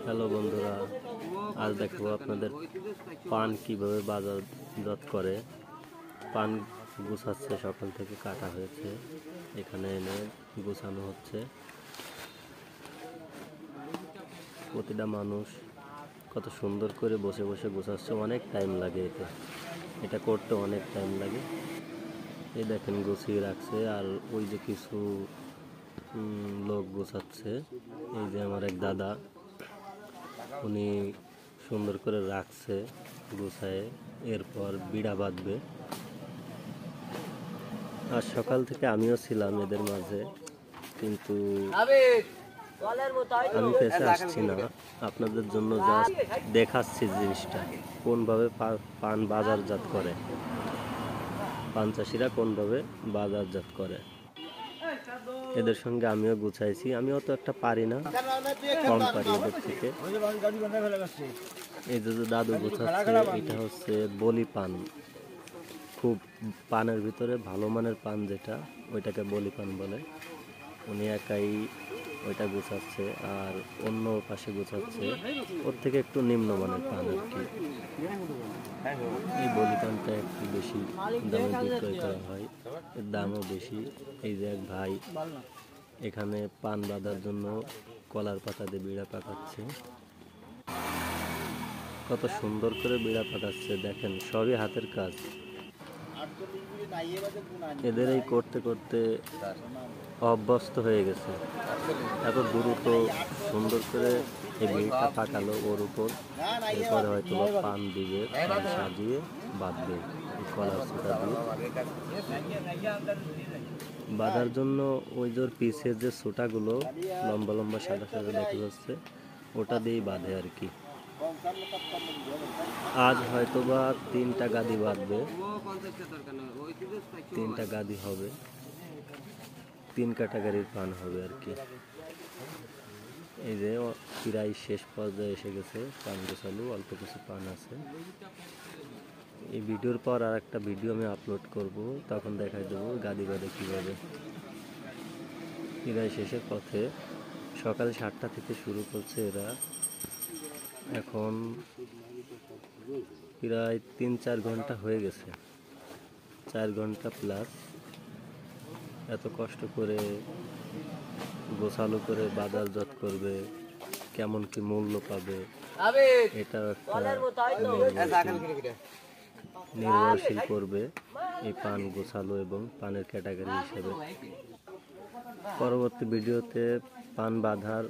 Hello বন্ধুরা, আজ দেখাবো আপনাদের পান কিভাবে বাজারজাত করে। পান গুছাচ্ছে, সকাল থেকে কাটা হয়েছে, এখানে এনে গুছানো হচ্ছে। প্রতিটা মানুষ কত সুন্দর করে বসে বসে গুছাচ্ছে, অনেক টাইম লাগে এটা করতে অনেক টাইম লাগে। এই দেখেন গুছিয়ে রাখছে, আর ওই যে কিছু লোক গুছাচ্ছে। এই যে আমার এক দাদা, উনি সুন্দর করে রাখছে গুছায়ে, এরপর বিড়া বাঁধবে। আর সকাল থেকে আমিও ছিলাম এদের মাঝে, কিন্তু আমি পেছে আসছি না, আপনাদের জন্য জাস্ট দেখাচ্ছি জিনিসটা কোনভাবে পান বাজারজাত করে, পান চাষিরা কোনভাবে বাজারজাত করে। এদের সঙ্গে আমিও গুছাইছি, আমিও তো একটা পারি না, কম পারি এদের থেকে। এই যে দাদু গুছাচ্ছে, এটা হচ্ছে বলি পান। খুব পানের ভিতরে ভালো মানের পান যেটা, ওইটাকে বলি পান বলে। উনি একাই ওইটা গুছাচ্ছে, আর অন্য পাশে গুছাচ্ছে ওর থেকে একটু নিম্নমানের পান আর কি। এই বলি পানটা একটু বেশি দামে বিক্রয় করা হয়, এর দামও বেশি। এই যে এক ভাই এখানে পান বাঁধার জন্য কলার পাতা দিয়ে বিড়া পাকাচ্ছে, কত সুন্দর করে বিড়া পাকাচ্ছে দেখেন, সবই হাতের কাজ। এদের এই করতে করতে অভ্যস্ত হয়ে গেছে, এত দ্রুত সুন্দর করে এই বিড়িটা পাকালো ওর উপর। এরপরে হয়তো পান দিবে, পান সাজিয়ে বাঁধবে কলার সুতা দিয়ে। বাঁধার জন্য ওই যে পিছের যে সুতাগুলো লম্বা লম্বা সাদা সাদা দেখা যাচ্ছে, ওটা দিয়েই বাঁধে আর কি। আজ হয়তোবা 3টা গাদি বাঁধবে, 3টা গাদি হবে, 3 ক্যাটাগরির পান হবে আর কি। এই যে প্রায় শেষ পর্যায়ে এসে গেছে, পান গোছালো, অল্প কিছু পান আছে। এই ভিডিওর পর আর একটা ভিডিও আমি আপলোড করব, তখন দেখাই দেবো গাদি বাঁধে কীভাবে। প্রায় শেষের পথে, সকাল 7টা থেকে শুরু করছে এরা, এখন প্রায় 3-4 ঘন্টা হয়ে গেছে, 4 ঘন্টা প্লাস। এত কষ্ট করে গোছালো করে বাজারজাত করবে, কেমন কি মূল্য পাবে, এটাও একটা নির্ভরশীল করবে এই পান গোছালো এবং পানের ক্যাটাগরি হিসেবে। পরবর্তী ভিডিওতে পান বাঁধার